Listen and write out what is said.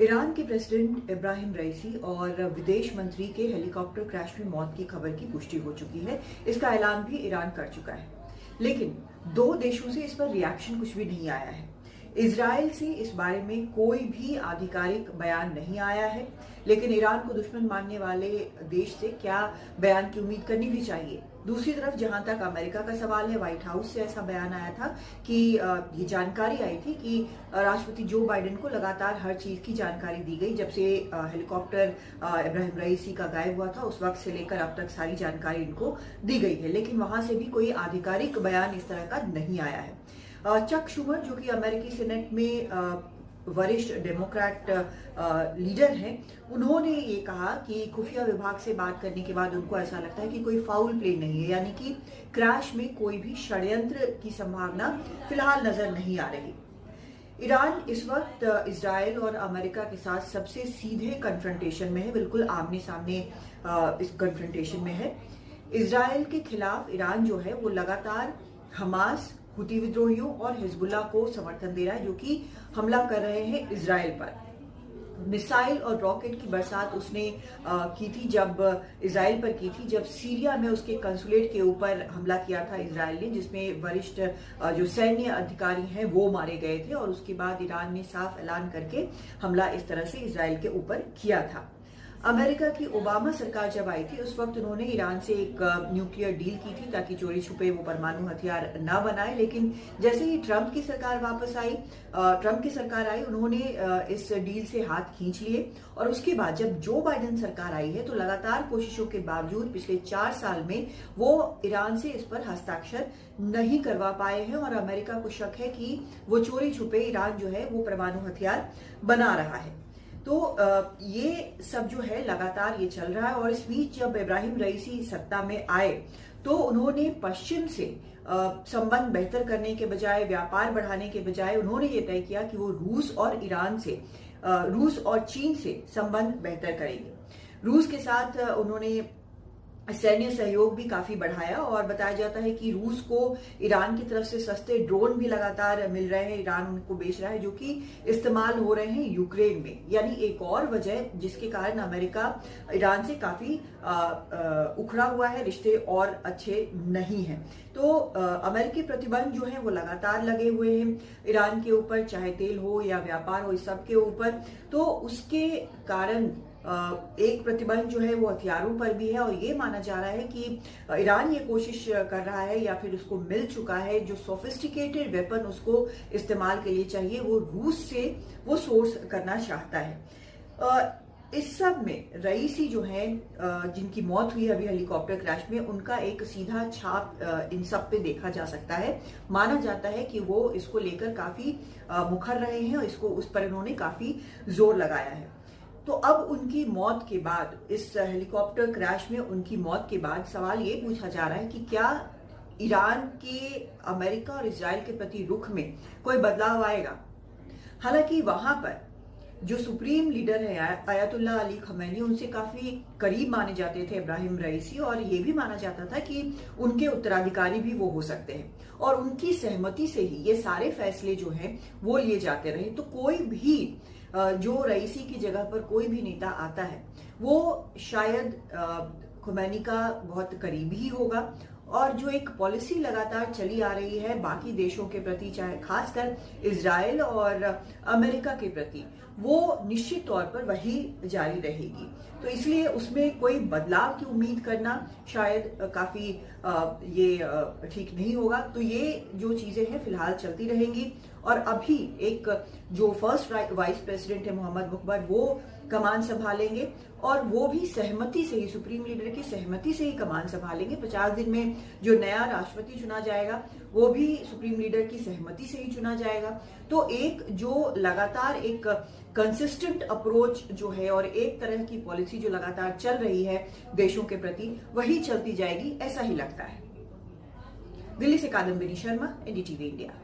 Iran के president Ibrahim रईसी और विदेश मंत्री के हेलीकॉप्टर क्रैश में मौत की खबर की पुष्टि हो चुकी है। इसका ऐलान भी ईरान कर चुका है, लेकिन दो देशों से इस पर रिएक्शन कुछ भी नहीं आया है। इजराइल से इस बारे में कोई भी आधिकारिक बयान नहीं आया है, लेकिन ईरान को दुश्मन मानने वाले देश से क्या बयान की उम्मीद करनी भी चाहिए। दूसरी तरफ जहां तक अमेरिका का सवाल है, व्हाइट हाउस से ऐसा बयान आया था कि ये जानकारी आई थी कि राष्ट्रपति जो बाइडेन को लगातार हर चीज की जानकारी दी गई। जब से हेलीकॉप्टर इब्राहिम रईसी का गायब हुआ था, उस वक्त से लेकर अब तक सारी जानकारी इनको दी गई है, लेकिन वहां से भी कोई आधिकारिक बयान इस तरह का नहीं आया है। चक शूमर, जो कि अमेरिकी सेनेट में वरिष्ठ डेमोक्रेट लीडर हैं, उन्होंने ये कहा कि खुफिया विभाग से बात करने के बाद उनको ऐसा लगता है कि कोई फाउल प्ले नहीं है, यानी कि क्रैश में कोई भी षड्यंत्र की संभावना फिलहाल नजर नहीं आ रही। ईरान इस वक्त इजराइल और अमेरिका के साथ सबसे सीधे कन्फ्रंटेशन में है, बिल्कुल आमने सामने इस कन्फ्रंटेशन में है। इजराइल के खिलाफ ईरान जो है वो लगातार हमास, हुती विद्रोहियों और हिजबुल्लाह को समर्थन दे रहा है, जो कि हमला कर रहे हैं इजराइल पर। मिसाइल और रॉकेट की बरसात उसने की थी, जब इजराइल पर की थी, जब सीरिया में उसके कंसुलेट के ऊपर हमला किया था इजराइल ने, जिसमें वरिष्ठ जो सैन्य अधिकारी हैं वो मारे गए थे। और उसके बाद ईरान ने साफ ऐलान करके हमला इस तरह से इजराइल के ऊपर किया था। अमेरिका की ओबामा सरकार जब आई थी, उस वक्त उन्होंने ईरान से एक न्यूक्लियर डील की थी ताकि चोरी छुपे वो परमाणु हथियार न बनाए। लेकिन जैसे ही ट्रंप की सरकार आई, उन्होंने इस डील से हाथ खींच लिए। और उसके बाद जब जो बाइडेन सरकार आई है, तो लगातार कोशिशों के बावजूद पिछले 4 साल में वो ईरान से इस पर हस्ताक्षर नहीं करवा पाए हैं। और अमेरिका को शक है कि वो चोरी छुपे ईरान जो है वो परमाणु हथियार बना रहा है। तो ये सब जो है लगातार ये चल रहा है। और इस बीच जब इब्राहिम रईसी सत्ता में आए, तो उन्होंने पश्चिम से संबंध बेहतर करने के बजाय, व्यापार बढ़ाने के बजाय, उन्होंने ये तय किया कि वो रूस और चीन से संबंध बेहतर करेंगे। रूस के साथ उन्होंने सैन्य सहयोग भी काफी बढ़ाया और बताया जाता है कि रूस को ईरान की तरफ से सस्ते ड्रोन भी लगातार मिल रहे हैं, ईरान उनको बेच रहा है, जो कि इस्तेमाल हो रहे हैं यूक्रेन में। यानी एक और वजह जिसके कारण अमेरिका ईरान से काफी उखड़ा हुआ है, रिश्ते और अच्छे नहीं हैं। तो अमेरिकी प्रतिबंध जो है वो लगातार लगे हुए हैं ईरान के ऊपर, चाहे तेल हो या व्यापार हो, इस सब के ऊपर। तो उसके कारण एक प्रतिबंध जो है वो हथियारों पर भी है। और ये माना जा रहा है कि ईरान ये कोशिश कर रहा है, या फिर उसको मिल चुका है, जो सोफिस्टिकेटेड वेपन उसको इस्तेमाल के लिए चाहिए, वो रूस से वो सोर्स करना चाहता है। इस सब में रईसी जो है, जिनकी मौत हुई अभी हेलीकॉप्टर क्रैश में, उनका एक सीधा छाप इन सब पे देखा जा सकता है। माना जाता है कि वो इसको लेकर काफी मुखर रहे हैं और उस पर उन्होंने काफी जोर लगाया है। तो अब उनकी मौत के बाद, इस हेलीकॉप्टर क्रैश में उनकी मौत के बाद सवाल ये पूछा जा रहा है कि क्या ईरान के अमेरिका और इजराइल के प्रति रुख में कोई बदलाव आएगा। हालांकि वहां पर जो सुप्रीम लीडर है आयतुल्लाह अली खमैनी, उनसे काफी करीब माने जाते थे इब्राहिम रईसी, और ये भी माना जाता था कि उनके उत्तराधिकारी भी वो हो सकते हैं। और उनकी सहमति से ही ये सारे फैसले जो हैं वो लिए जाते रहे। तो कोई भी जो रईसी की जगह पर कोई भी नेता आता है, वो शायद खुमैनी का बहुत करीबी ही होगा। और जो एक पॉलिसी लगातार चली आ रही है बाकी देशों के प्रति, चाहे खासकर इजराइल और अमेरिका के प्रति, वो निश्चित तौर पर वही जारी रहेगी। तो इसलिए उसमें कोई बदलाव की उम्मीद करना शायद काफी ये ठीक नहीं होगा। तो ये जो चीजें हैं फिलहाल चलती रहेंगी। और अभी एक जो फर्स्ट वाइस प्रेसिडेंट है मोहम्मद मुखबर, वो कमान संभालेंगे, और वो भी सहमति से ही, सुप्रीम लीडर की सहमति से ही कमान संभालेंगे। 50 दिन में जो नया राष्ट्रपति चुना जाएगा, वो भी सुप्रीम लीडर की सहमति से ही चुना जाएगा। तो एक जो लगातार एक कंसिस्टेंट अप्रोच जो है, और एक तरह की पॉलिसी जो लगातार चल रही है देशों के प्रति, वही चलती जाएगी, ऐसा ही लगता है। दिल्ली से कादम्बिनी शर्मा, एनडीटीवी इंडिया।